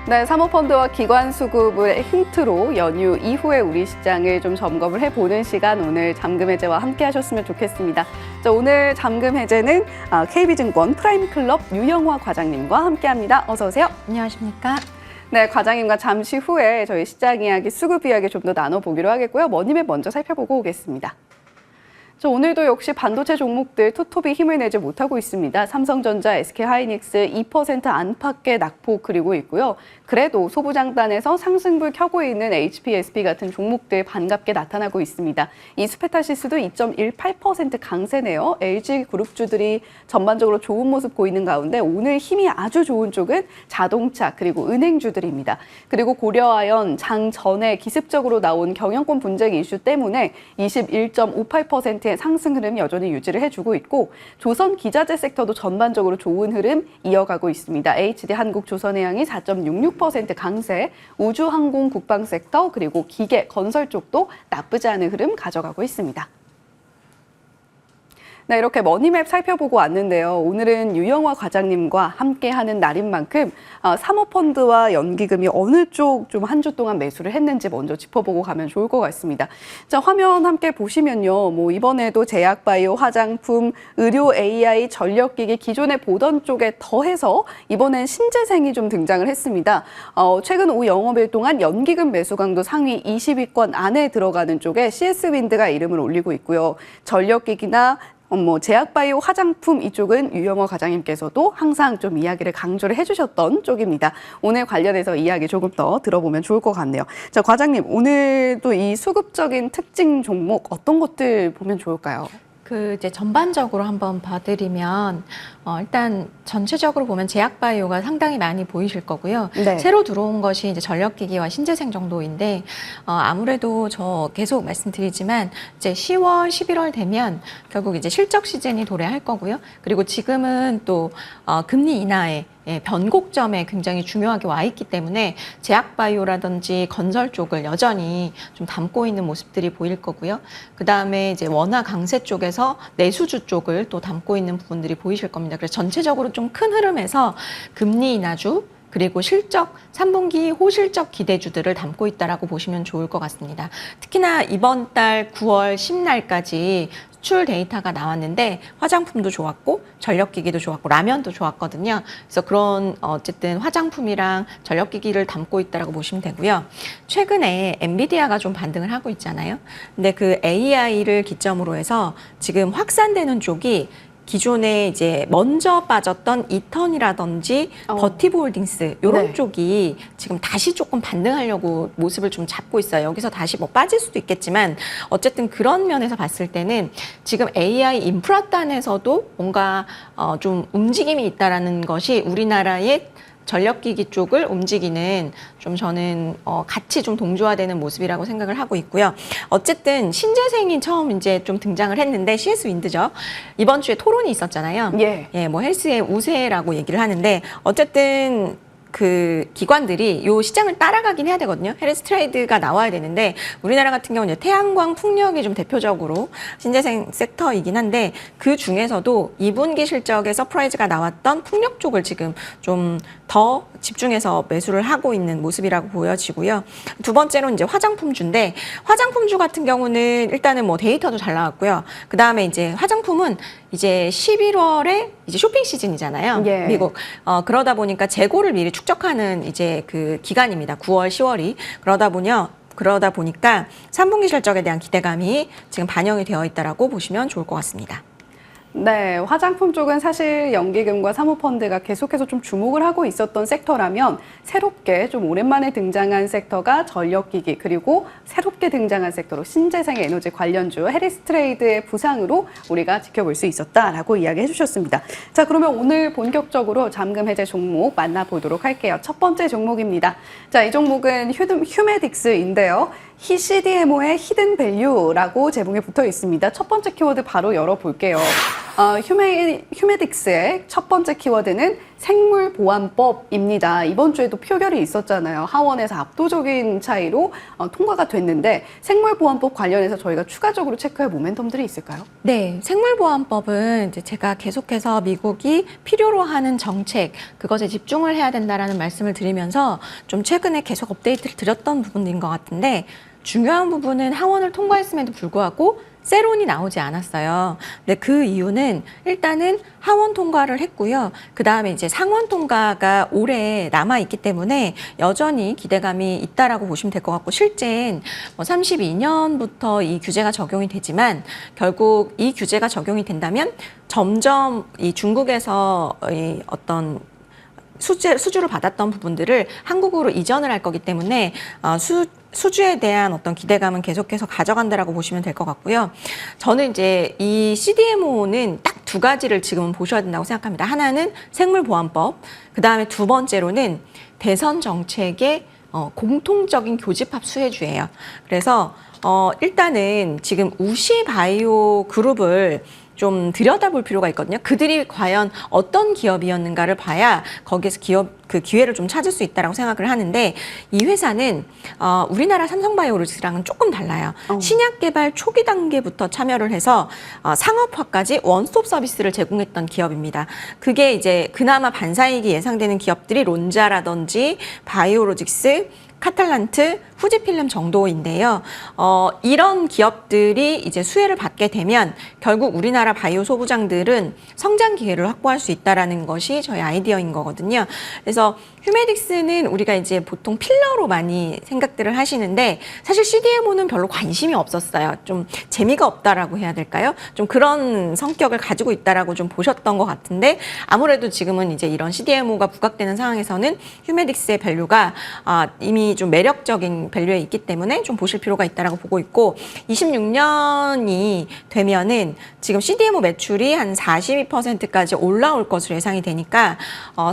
네, 사모펀드와 기관 수급의 힌트로 연휴 이후에 우리 시장을 좀 점검을 해보는 시간, 오늘 잠금 해제와 함께 하셨으면 좋겠습니다. 자, 오늘 잠금 해제는 KB증권 프라임클럽 유영화 과장님과 함께합니다. 어서 오세요. 안녕하십니까? 네, 과장님과 잠시 후에 저희 시장 이야기, 수급 이야기 좀 더 나눠보기로 하겠고요. 머니맵 먼저 살펴보고 오겠습니다. 오늘도 역시 반도체 종목들 투톱이 힘을 내지 못하고 있습니다. 삼성전자, SK하이닉스 2% 안팎의 낙폭 그리고 있고요. 그래도 소부장단에서 상승불 켜고 있는 HPSP 같은 종목들 반갑게 나타나고 있습니다. 이 스페타시스도 2.18% 강세네요. LG그룹주들이 전반적으로 좋은 모습 보이는 가운데 오늘 힘이 아주 좋은 쪽은 자동차 그리고 은행주들입니다. 그리고 고려아연 장 전에 기습적으로 나온 경영권 분쟁 이슈 때문에 21.58%의 상승 흐름 여전히 유지를 해주고 있고 조선 기자재 섹터도 전반적으로 좋은 흐름 이어가고 있습니다. HD 한국조선해양이 4.66% 강세, 우주, 항공, 국방 섹터 그리고 기계, 건설 쪽도 나쁘지 않은 흐름 가져가고 있습니다. 네, 이렇게 머니맵 살펴보고 왔는데요. 오늘은 유영화 과장님과 함께하는 날인 만큼 사모펀드와 연기금이 어느 쪽 좀 한 주 동안 매수를 했는지 먼저 짚어보고 가면 좋을 것 같습니다. 자, 화면 함께 보시면요. 이번에도 제약바이오, 화장품, 의료, AI, 전력기기 기존에 보던 쪽에 더해서 이번엔 신재생이 좀 등장을 했습니다. 최근 오후 영업일 동안 연기금 매수 강도 상위 20위권 안에 들어가는 쪽에 CS윈드가 이름을 올리고 있고요. 전력기기나 제약바이오, 화장품 이쪽은 유영화 과장님께서도 항상 좀 이야기를 강조를 해주셨던 쪽입니다. 오늘 관련해서 이야기 조금 더 들어보면 좋을 것 같네요. 자, 과장님, 오늘 또 이 수급적인 특징 종목 어떤 것들 보면 좋을까요? 이제 전반적으로 한번 봐드리면 일단 전체적으로 보면 제약바이오가 상당히 많이 보이실 거고요. 네. 새로 들어온 것이 이제 전력기기와 신재생 정도인데 아무래도 저 계속 말씀드리지만 이제 10월, 11월 되면 결국 이제 실적 시즌이 도래할 거고요. 그리고 지금은 또 금리 인하에 변곡점에 굉장히 중요하게 와 있기 때문에 제약바이오라든지 건설 쪽을 여전히 좀 담고 있는 모습들이 보일 거고요. 그 다음에 이제 원화 강세 쪽에서 내수주 쪽을 또 담고 있는 부분들이 보이실 겁니다. 그래서 전체적으로 좀 큰 흐름에서 금리 인하주 그리고 실적, 3분기 호실적 기대주들을 담고 있다라고 보시면 좋을 것 같습니다. 특히나 이번 달 9월 10날까지 수출 데이터가 나왔는데 화장품도 좋았고 전력기기도 좋았고 라면도 좋았거든요. 그래서 그런 어쨌든 화장품이랑 전력기기를 담고 있다라고 보시면 되고요. 최근에 엔비디아가 좀 반등을 하고 있잖아요. 근데 그 AI를 기점으로 해서 지금 확산되는 쪽이 기존에 이제 먼저 빠졌던 이턴이라든지 버티브홀딩스 이런 네. 쪽이 지금 다시 조금 반등하려고 모습을 좀 잡고 있어요. 여기서 다시 빠질 수도 있겠지만 어쨌든 그런 면에서 봤을 때는 지금 AI 인프라단에서도 뭔가 좀 움직임이 있다라는 것이 우리나라의 전력기기 쪽을 움직이는 좀 저는 같이 좀 동조화되는 모습이라고 생각을 하고 있고요. 어쨌든 신재생이 처음 이제 좀 등장을 했는데 CS윈드죠. 이번 주에 토론이 있었잖아요. 예. 헬스의 우세라고 얘기를 하는데 어쨌든 그 기관들이 요 시장을 따라가긴 해야 되거든요. 헬스 트레이드가 나와야 되는데 우리나라 같은 경우는 태양광 풍력이 좀 대표적으로 신재생 섹터이긴 한데 그 중에서도 2분기 실적에 서프라이즈가 나왔던 풍력 쪽을 지금 좀 더 집중해서 매수를 하고 있는 모습이라고 보여지고요. 두 번째로는 이제 화장품주인데 화장품주 같은 경우는 일단은 데이터도 잘 나왔고요. 그 다음에 이제 화장품은 이제 11월에 이제 쇼핑 시즌이잖아요. 예. 미국. 그러다 보니까 재고를 미리 축적하는 이제 그 기간입니다. 9월, 10월이. 그러다 보니까 3분기 실적에 대한 기대감이 지금 반영이 되어 있다라고 보시면 좋을 것 같습니다. 네, 화장품 쪽은 사실 연기금과 사모펀드가 계속해서 좀 주목을 하고 있었던 섹터라면 새롭게 좀 오랜만에 등장한 섹터가 전력기기 그리고 새롭게 등장한 섹터로 신재생 에너지 관련주 해리스 트레이드의 부상으로 우리가 지켜볼 수 있었다라고 이야기해 주셨습니다. 자, 그러면 오늘 본격적으로 잠금 해제 종목 만나보도록 할게요. 첫 번째 종목입니다. 자, 이 종목은 휴메딕스인데요. CDMO의 히든 밸류라고 제목에 붙어 있습니다. 첫 번째 키워드 바로 열어볼게요. 휴메딕스의 첫 번째 키워드는 생물보안법입니다. 이번 주에도 표결이 있었잖아요. 하원에서 압도적인 차이로 통과가 됐는데 생물보안법 관련해서 저희가 추가적으로 체크할 모멘텀들이 있을까요? 네, 생물보안법은 이제 제가 계속해서 미국이 필요로 하는 정책, 그것에 집중을 해야 된다라는 말씀을 드리면서 좀 최근에 계속 업데이트를 드렸던 부분인 것 같은데 중요한 부분은 하원을 통과했음에도 불구하고 세론이 나오지 않았어요. 근데 그 이유는 일단은 하원 통과를 했고요. 그 다음에 이제 상원 통과가 올해 남아있기 때문에 여전히 기대감이 있다라고 보시면 될 것 같고 실제는 32년부터 이 규제가 적용이 되지만 결국 이 규제가 적용이 된다면 점점 이 중국에서 이 어떤 수주를 받았던 부분들을 한국으로 이전을 할 거기 때문에 수주에 대한 어떤 기대감은 계속해서 가져간다라고 보시면 될 것 같고요. 저는 이제 이 CDMO는 딱 두 가지를 지금은 보셔야 된다고 생각합니다. 하나는 생물보안법, 그 다음에 두 번째로는 대선 정책의 공통적인 교집합 수혜주예요. 그래서 일단은 지금 우시바이오 그룹을 좀 들여다볼 필요가 있거든요. 그들이 과연 어떤 기업이었는가를 봐야 거기에서 그 기회를 좀 찾을 수 있다라고 생각을 하는데 이 회사는 우리나라 삼성바이오로직스랑은 조금 달라요. 신약 개발 초기 단계부터 참여를 해서 상업화까지 원스톱 서비스를 제공했던 기업입니다. 그게 이제 그나마 반사이익이 예상되는 기업들이 론자라든지 바이오로직스, 카탈란트, 후지필름 정도인데요. 이런 기업들이 이제 수혜를 받게 되면 결국 우리나라 바이오 소부장들은 성장 기회를 확보할 수 있다라는 것이 저희 아이디어인 거거든요. 그래서 휴메딕스는 우리가 이제 보통 필러로 많이 생각들을 하시는데 사실 CDMO는 별로 관심이 없었어요. 좀 재미가 없다라고 해야 될까요? 좀 그런 성격을 가지고 있다라고 좀 보셨던 것 같은데 아무래도 지금은 이제 이런 CDMO가 부각되는 상황에서는 휴메딕스의 밸류가 이미 좀 매력적인 밸류에 있기 때문에 좀 보실 필요가 있다라고 보고 있고 26년이 되면은 지금 CDMO 매출이 한 42%까지 올라올 것으로 예상이 되니까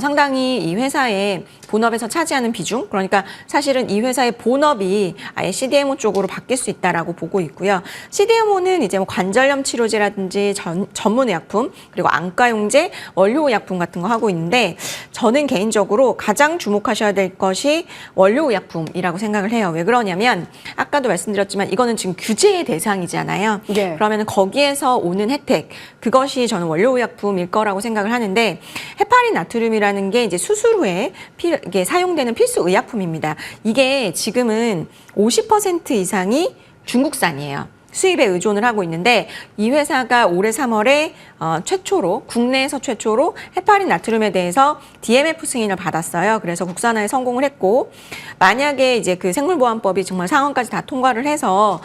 상당히 이 회사의 본업에서 차지하는 비중, 그러니까 사실은 이 회사의 본업이 아예 CDMO 쪽으로 바뀔 수 있다라고 보고 있고요. CDMO는 이제 뭐 관절염 치료제라든지 전문의약품, 그리고 안과용제, 원료의약품 같은 거 하고 있는데 저는 개인적으로 가장 주목하셔야 될 것이 원료의약품이라고 생각을 해요. 왜 그러냐면 아까도 말씀드렸지만 이거는 지금 규제의 대상이잖아요. 네. 그러면 거기에서 오는 혜택, 그것이 저는 원료의약품일 거라고 생각을 하는데 헤파린 나트륨이라는 게 이제 수술 후에 이게 사용되는 필수 의약품입니다. 이게 지금은 50% 이상이 중국산이에요. 수입에 의존을 하고 있는데 이 회사가 올해 3월에 최초로 국내에서 최초로 헤파린 나트륨에 대해서 DMF 승인을 받았어요. 그래서 국산화에 성공을 했고 만약에 이제 그 생물보안법이 정말 상원까지 다 통과를 해서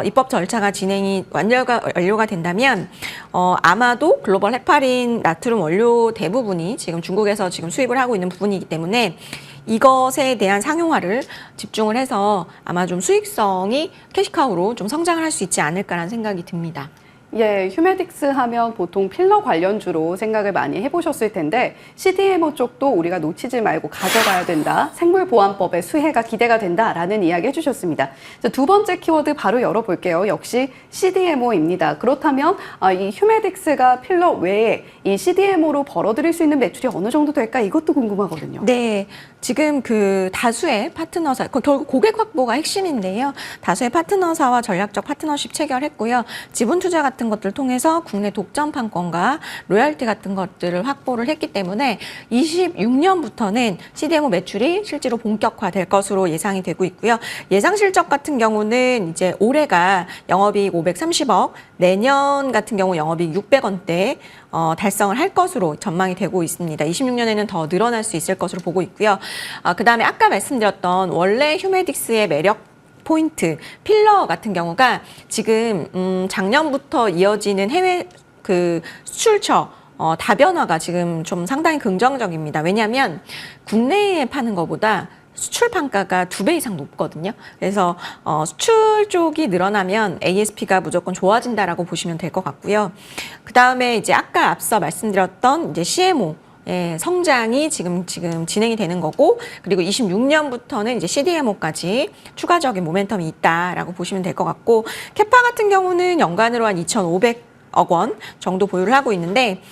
입법 절차가 진행이 완료가 된다면 아마도 글로벌 헤파린 나트륨 원료 대부분이 지금 중국에서 지금 수입을 하고 있는 부분이기 때문에 이것에 대한 상용화를 집중을 해서 아마 좀 수익성이 캐시카우로 좀 성장을 할 수 있지 않을까라는 생각이 듭니다. 예, 휴메딕스 하면 보통 필러 관련주로 생각을 많이 해보셨을 텐데 CDMO 쪽도 우리가 놓치지 말고 가져가야 된다. 생물보안법의 수혜가 기대가 된다라는 이야기 해주셨습니다. 두 번째 키워드 바로 열어볼게요. 역시 CDMO입니다. 그렇다면 이 휴메딕스가 필러 외에 이 CDMO로 벌어들일 수 있는 매출이 어느 정도 될까? 이것도 궁금하거든요. 네, 지금 그 다수의 파트너사, 결국 고객 확보가 핵심인데요. 다수의 파트너사와 전략적 파트너십 체결했고요. 지분 투자 같은 것들을 통해서 국내 독점 판권과 로열티 같은 것들을 확보를 했기 때문에 26년부터는 CDMO 매출이 실제로 본격화될 것으로 예상이 되고 있고요. 예상 실적 같은 경우는 이제 올해가 영업이익 530억, 내년 같은 경우 영업이익 600원대 달성을 할 것으로 전망이 되고 있습니다. 26년에는 더 늘어날 수 있을 것으로 보고 있고요. 그 다음에 아까 말씀드렸던 원래 휴메딕스의 매력 포인트, 필러 같은 경우가 지금 작년부터 이어지는 해외 그 수출처 다변화가 지금 좀 상당히 긍정적입니다. 왜냐하면 국내에 파는 것보다 수출 판가가 2배 이상 높거든요. 그래서 수출 쪽이 늘어나면 ASP가 무조건 좋아진다라고 보시면 될 것 같고요. 그 다음에 이제 아까 앞서 말씀드렸던 이제 CMO 성장이 지금 진행이 되는 거고, 그리고 26년부터는 이제 CDMO까지 추가적인 모멘텀이 있다라고 보시면 될 것 같고, 캐파 같은 경우는 연간으로 한 2,500억 원 정도 보유를 하고 있는데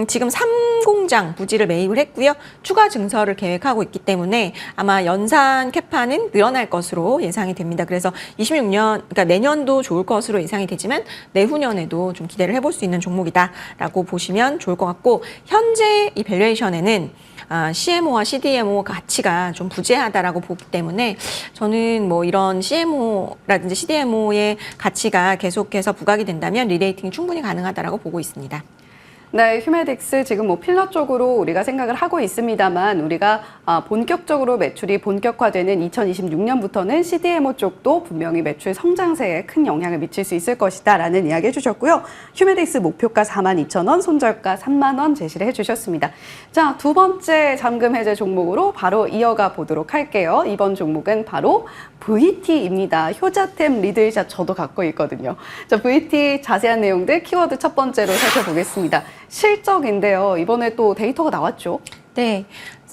지금 3공장 부지를 매입을 했고요. 추가 증설을 계획하고 있기 때문에 아마 연산 캐파는 늘어날 것으로 예상이 됩니다. 그래서 26년, 그러니까 내년도 좋을 것으로 예상이 되지만 내후년에도 좀 기대를 해볼 수 있는 종목이다라고 보시면 좋을 것 같고, 현재 이 밸류에이션에는 CMO와 CDMO 가치가 좀 부재하다라고 보기 때문에 저는 뭐 이런 CMO라든지 CDMO의 가치가 계속해서 부각이 된다면 리레이팅이 충분히 가능하다라고 보고 있습니다. 네, 휴메딕스 지금 뭐 필러 쪽으로 우리가 생각을 하고 있습니다만 우리가 본격적으로 매출이 본격화되는 2026년부터는 CDMO 쪽도 분명히 매출 성장세에 큰 영향을 미칠 수 있을 것이다라는 이야기 해주셨고요. 휴메딕스 목표가 42,000원, 손절가 3만 원 제시를 해주셨습니다. 자, 두 번째 잠금 해제 종목으로 바로 이어가 보도록 할게요. 이번 종목은 바로 VT입니다. 효자템 리들샷 저도 갖고 있거든요. 자, VT 자세한 내용들 키워드 첫 번째로 살펴보겠습니다. 실적인데요. 이번에 또 데이터가 나왔죠? 네,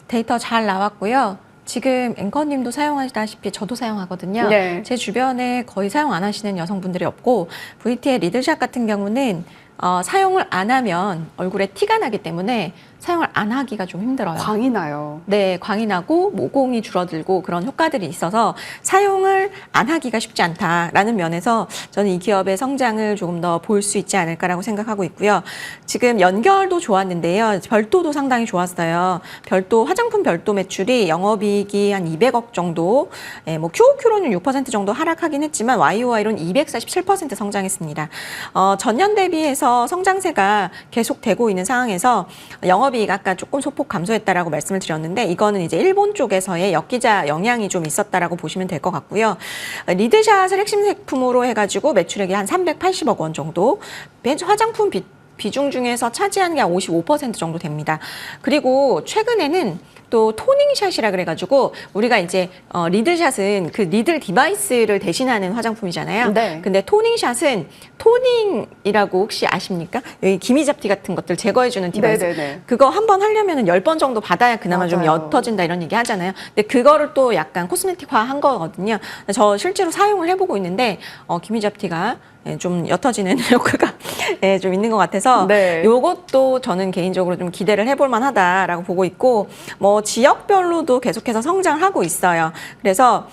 데이터 잘 나왔고요. 지금 앵커님도 사용하시다시피 저도 사용하거든요. 네. 제 주변에 거의 사용 안 하시는 여성분들이 없고, VT의 리들샷 같은 경우는 사용을 안 하면 얼굴에 티가 나기 때문에 사용을 안 하기가 좀 힘들어요. 광이 나요. 네, 광이 나고 모공이 줄어들고 그런 효과들이 있어서 사용을 안 하기가 쉽지 않다라는 면에서 저는 이 기업의 성장을 조금 더 볼 수 있지 않을까라고 생각하고 있고요. 지금 연결도 좋았는데요. 별도도 상당히 좋았어요. 별도, 화장품 별도 매출이 영업이익이 한 200억 정도, 뭐 QOQ로는 6% 정도 하락하긴 했지만 YOY로는 247% 성장했습니다. 전년 대비해서 성장세가 계속되고 있는 상황에서 영업이익 아까 조금 소폭 감소했다라고 말씀을 드렸는데, 이거는 이제 일본 쪽에서의 역기자 영향이 좀 있었다라고 보시면 될 것 같고요. 리드샷을 핵심 제품으로 해가지고 매출액이 한 380억 원 정도, 화장품 비중 중에서 차지하는 게 한 55% 정도 됩니다. 그리고 최근에는 또 토닝샷이라 그래가지고 우리가 이제 리들샷은 그 리들 디바이스를 대신하는 화장품이잖아요. 네. 근데 토닝샷은 토닝이라고 혹시 아십니까? 여기 기미잡티 같은 것들 제거해주는 디바이스. 네네네. 그거 한번 하려면 10번 정도 받아야 그나마 좀 맞아요. 옅어진다 이런 얘기 하잖아요. 근데 그거를 또 약간 코스메틱화 한 거거든요. 저 실제로 사용을 해보고 있는데 기미잡티가 좀 옅어지는 효과가 좀 있는 것 같아서 네. 요것도 저는 개인적으로 좀 기대를 해볼 만하다라고 보고 있고, 뭐 지역별로도 계속해서 성장을 하고 있어요. 그래서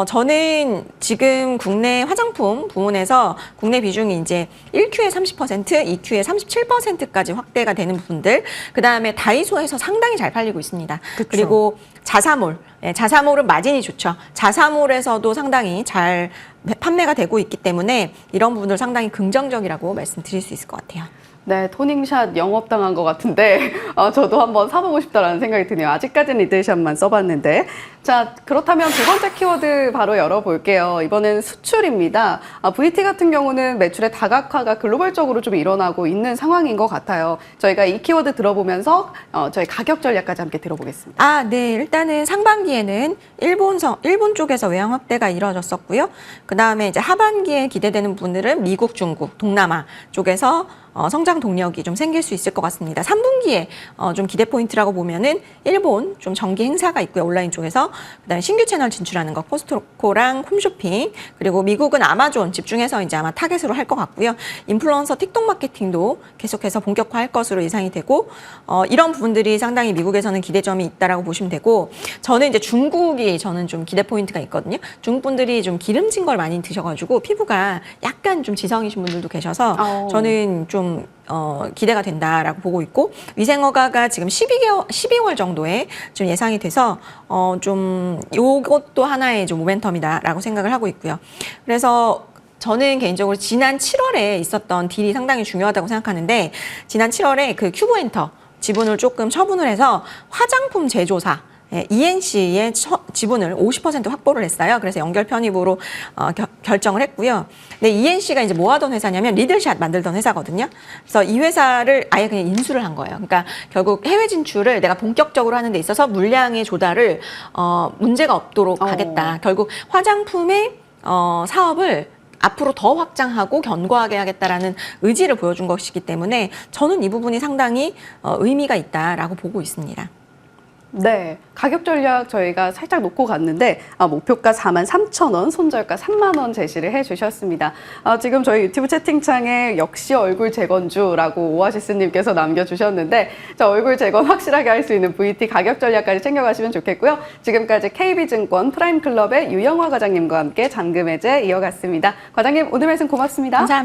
저는 지금 국내 화장품 부문에서 국내 비중이 이제 1Q에 30%, 2Q에 37%까지 확대가 되는 부분들, 그 다음에 다이소에서 상당히 잘 팔리고 있습니다. 그쵸. 그리고 자사몰, 자사몰은 마진이 좋죠. 자사몰에서도 상당히 잘 판매가 되고 있기 때문에 이런 부분들 상당히 긍정적이라고 말씀드릴 수 있을 것 같아요. 네, 토닝샷 영업당한 것 같은데 저도 한번 사보고 싶다라는 생각이 드네요. 아직까지는 리들샷만 써봤는데. 자, 그렇다면 두 번째 키워드 바로 열어볼게요. 이번엔 수출입니다. VT 같은 경우는 매출의 다각화가 글로벌적으로 좀 일어나고 있는 상황인 것 같아요. 저희가 이 키워드 들어보면서 저희 가격 전략까지 함께 들어보겠습니다. 네. 일단은 상반기에는 일본 쪽에서 외형 확대가 이루어졌었고요. 그 다음에 이제 하반기에 기대되는 부분들은 미국, 중국, 동남아 쪽에서 성장 동력이 좀 생길 수 있을 것 같습니다. 3분기에 좀 기대 포인트라고 보면은 일본 좀 정기 행사가 있고요. 온라인 쪽에서. 그다음에 신규 채널 진출하는 거, 코스트코랑 홈쇼핑. 그리고 미국은 아마존 집중해서 이제 아마 타겟으로 할 것 같고요. 인플루언서 틱톡 마케팅도 계속해서 본격화할 것으로 예상이 되고, 이런 부분들이 상당히 미국에서는 기대점이 있다라고 보시면 되고, 저는 이제 중국이 저는 좀 기대 포인트가 있거든요. 중국 분들이 좀 기름진 걸 많이 드셔가지고 피부가 약간 좀 지성이신 분들도 계셔서 저는 좀 기대가 된다라고 보고 있고, 위생허가가 지금 12월 정도에 좀 예상이 돼서 좀 요것도 하나의 좀 모멘텀이다라고 생각을 하고 있고요. 그래서 저는 개인적으로 지난 7월에 있었던 딜이 상당히 중요하다고 생각하는데, 지난 7월에 그 큐브엔터 지분을 조금 처분을 해서 화장품 제조사 ENC의 지분을 50% 확보를 했어요. 그래서 연결 편입으로 결정을 했고요. 근데 ENC가 이제 뭐 하던 회사냐면 리들샷 만들던 회사거든요. 그래서 이 회사를 아예 그냥 인수를 한 거예요. 그러니까 결국 해외 진출을 내가 본격적으로 하는 데 있어서 물량의 조달을 문제가 없도록 하겠다. 결국 화장품의 사업을 앞으로 더 확장하고 견고하게 하겠다라는 의지를 보여준 것이기 때문에 저는 이 부분이 상당히 의미가 있다라고 보고 있습니다. 네, 가격 전략 저희가 살짝 놓고 갔는데 목표가 43,000원, 손절가 3만 원 제시를 해주셨습니다. 지금 저희 유튜브 채팅창에 역시 얼굴 재건주라고 오아시스님께서 남겨주셨는데 자, 얼굴 재건 확실하게 할 수 있는 VT 가격 전략까지 챙겨가시면 좋겠고요. 지금까지 KB증권 프라임클럽의 유영화 과장님과 함께 잔금 해제 이어갔습니다. 과장님 오늘 말씀 고맙습니다. 감사합니다.